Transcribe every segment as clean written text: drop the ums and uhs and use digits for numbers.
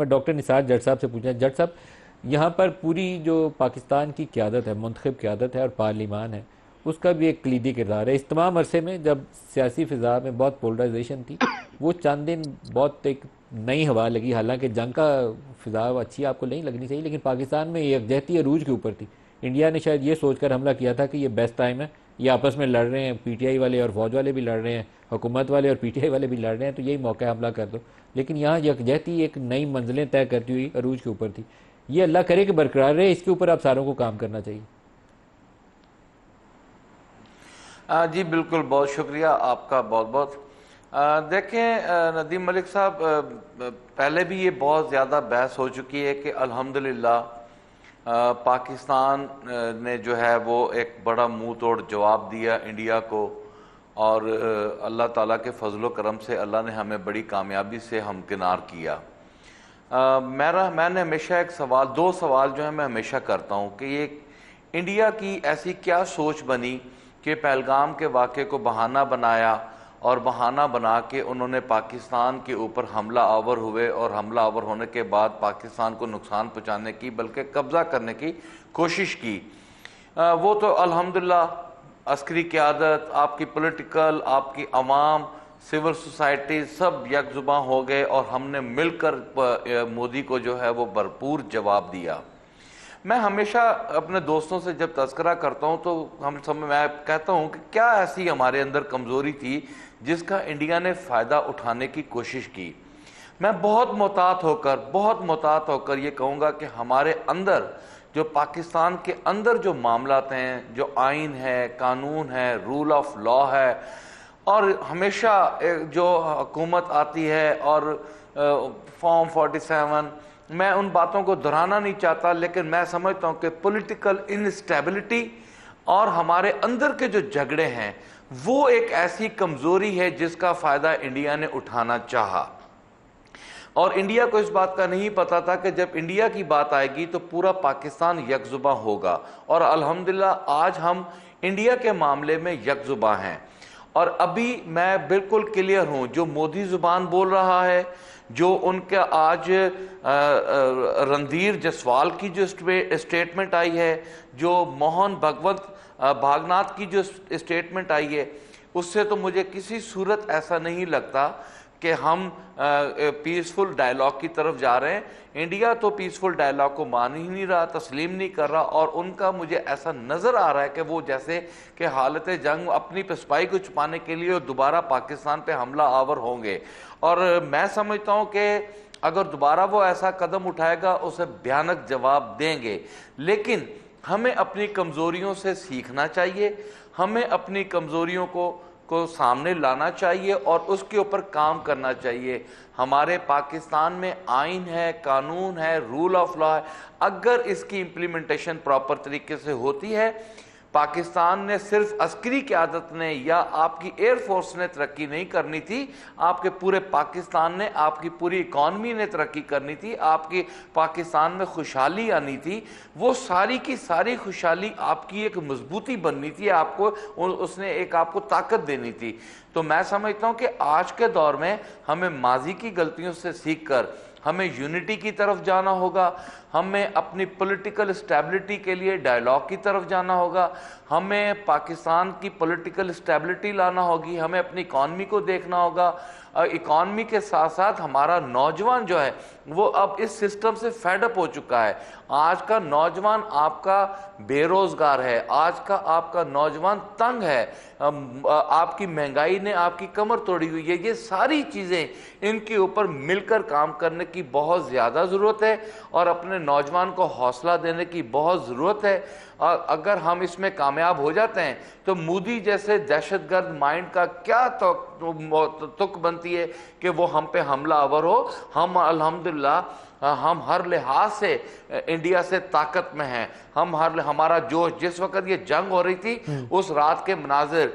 میں ڈاکٹر نثار جٹ صاحب سے پوچھنا، جٹ صاحب یہاں پر پوری جو پاکستان کی قیادت ہے، منتخب قیادت ہے اور پارلیمان ہے، اس کا بھی ایک کلیدی کردار ہے۔ اس تمام عرصے میں جب سیاسی فضا میں بہت پولرائزیشن تھی، وہ چند دن بہت ایک نئی ہوا لگی، حالانکہ جنگ کا فضا اچھی آپ کو نہیں لگنی چاہیے، لیکن پاکستان میں یہ یکجہتی عروج کے اوپر تھی۔ انڈیا نے شاید یہ سوچ کر حملہ کیا تھا کہ یہ بیسٹ ٹائم ہے، یہ آپس میں لڑ رہے ہیں، پی ٹی آئی والے اور فوج والے بھی لڑ رہے ہیں، حکومت والے اور پی ٹی آئی والے بھی لڑ رہے ہیں، تو یہی موقع ہے، حملہ کر دو۔ لیکن یہاں یکجہتی ایک نئی منزلیں طے کرتی ہوئی عروج کے اوپر تھی۔ یہ اللہ کرے کہ برقرار رہے، اس کے اوپر آپ ساروں کو کام کرنا چاہیے۔ جی بالکل، بہت شکریہ آپ کا، بہت بہت۔ دیکھیں ندیم ملک صاحب، پہلے بھی یہ بہت زیادہ بحث ہو چکی ہے کہ الحمدللہ پاکستان نے جو ہے وہ ایک بڑا منہ توڑ جواب دیا انڈیا کو، اور اللہ تعالیٰ کے فضل و کرم سے اللہ نے ہمیں بڑی کامیابی سے ہمکنار کیا۔ میں نے ہمیشہ دو سوال جو ہے میں ہمیشہ کرتا ہوں کہ یہ انڈیا کی ایسی کیا سوچ بنی کہ پہلگام کے واقعے کو بہانہ بنایا، اور بہانہ بنا کے انہوں نے پاکستان کے اوپر حملہ آور ہوئے، اور حملہ آور ہونے کے بعد پاکستان کو نقصان پہنچانے کی بلکہ قبضہ کرنے کی کوشش کی۔ وہ تو الحمدللہ عسکری قیادت، آپ کی پولیٹیکل، آپ کی عوام، سول سوسائٹی سب یک زباں ہو گئے، اور ہم نے مل کر مودی کو جو ہے وہ بھرپور جواب دیا۔ میں ہمیشہ اپنے دوستوں سے جب تذکرہ کرتا ہوں تو میں کہتا ہوں کہ کیا ایسی ہمارے اندر کمزوری تھی جس کا انڈیا نے فائدہ اٹھانے کی کوشش کی۔ میں بہت محتاط ہو کر یہ کہوں گا کہ ہمارے اندر جو پاکستان کے اندر جو معاملات ہیں، جو آئین ہے، قانون ہے، رول آف لا ہے، اور ہمیشہ جو حکومت آتی ہے اور فارم 47، میں ان باتوں کو دہرانا نہیں چاہتا، لیکن میں سمجھتا ہوں کہ پولیٹیکل انسٹیبلٹی اور ہمارے اندر کے جو جھگڑے ہیں وہ ایک ایسی کمزوری ہے جس کا فائدہ انڈیا نے اٹھانا چاہا، اور انڈیا کو اس بات کا نہیں پتا تھا کہ جب انڈیا کی بات آئے گی تو پورا پاکستان یک زباں ہوگا، اور الحمدللہ آج ہم انڈیا کے معاملے میں یک زباں ہیں۔ اور ابھی میں بالکل کلیئر ہوں، جو مودی زبان بول رہا ہے، جو ان کا آج رندھیر جسوال کی جو اسٹیٹمنٹ آئی ہے، جو موہن بھاگناتھ کی جو اسٹیٹمنٹ آئی ہے، اس سے تو مجھے کسی صورت ایسا نہیں لگتا کہ ہم پیسفل ڈائیلاگ کی طرف جا رہے ہیں۔ انڈیا تو پیسفل ڈائیلاگ کو مان ہی نہیں رہا، تسلیم نہیں کر رہا، اور ان کا مجھے ایسا نظر آ رہا ہے کہ وہ جیسے کہ حالت جنگ اپنی پسپائی کو چھپانے کے لیے دوبارہ پاکستان پہ حملہ آور ہوں گے، اور میں سمجھتا ہوں کہ اگر دوبارہ وہ ایسا قدم اٹھائے گا اسے بھیانک جواب دیں گے۔ لیکن ہمیں اپنی کمزوریوں سے سیکھنا چاہیے، ہمیں اپنی کمزوریوں کو سامنے لانا چاہیے اور اس کے اوپر کام کرنا چاہیے۔ ہمارے پاکستان میں آئین ہے، قانون ہے، رول آف لا ہے، اگر اس کی امپلیمنٹیشن پراپر طریقے سے ہوتی ہے، پاکستان نے صرف عسکری قیادت نے یا آپ کی ایئر فورس نے ترقی نہیں کرنی تھی، آپ کے پورے پاکستان نے، آپ کی پوری اکانومی نے ترقی کرنی تھی، آپ کی پاکستان میں خوشحالی آنی تھی، وہ ساری کی ساری خوشحالی آپ کی ایک مضبوطی بننی تھی، آپ کو اس نے ایک آپ کو طاقت دینی تھی۔ تو میں سمجھتا ہوں کہ آج کے دور میں ہمیں ماضی کی غلطیوں سے سیکھ کر ہمیں یونٹی کی طرف جانا ہوگا، ہمیں اپنی پولیٹیکل اسٹیبلٹی کے لیے ڈائیلاگ کی طرف جانا ہوگا، ہمیں پاکستان کی پولیٹیکل اسٹیبلٹی لانا ہوگی، ہمیں اپنی اکانومی کو دیکھنا ہوگا، اکانومی کے ساتھ ساتھ ہمارا نوجوان جو ہے وہ اب اس سسٹم سے فیڈ اپ ہو چکا ہے۔ آج کا نوجوان آپ کا بے روزگار ہے، آج کا آپ کا نوجوان تنگ ہے، آپ کی مہنگائی نے آپ کی کمر توڑی ہوئی ہے۔ یہ ساری چیزیں ان کے اوپر مل کر کام کرنے کی بہت زیادہ ضرورت ہے، اور اپنے نوجوان کو حوصلہ دینے کی بہت ضرورت ہے، اور اگر ہم اس میں کامیاب ہو جاتے ہیں تو مودی جیسے دہشت گرد مائنڈ کا کیا تک بنتی ہے کہ وہ ہم پہ حملہ آور ہو۔ ہم الحمدللہ ہم ہر لحاظ سے انڈیا سے طاقت میں ہیں، ہمارا جوش، جس وقت یہ جنگ ہو رہی تھی اس رات کے مناظر،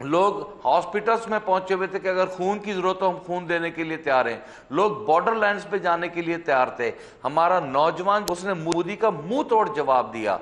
لوگ ہاسپٹلز میں پہنچے ہوئے تھے کہ اگر خون کی ضرورت ہو ہم خون دینے کے لیے تیار ہیں، لوگ بارڈر لائنز پہ جانے کے لیے تیار تھے۔ ہمارا نوجوان اس نے مودی کا منہ توڑ جواب دیا۔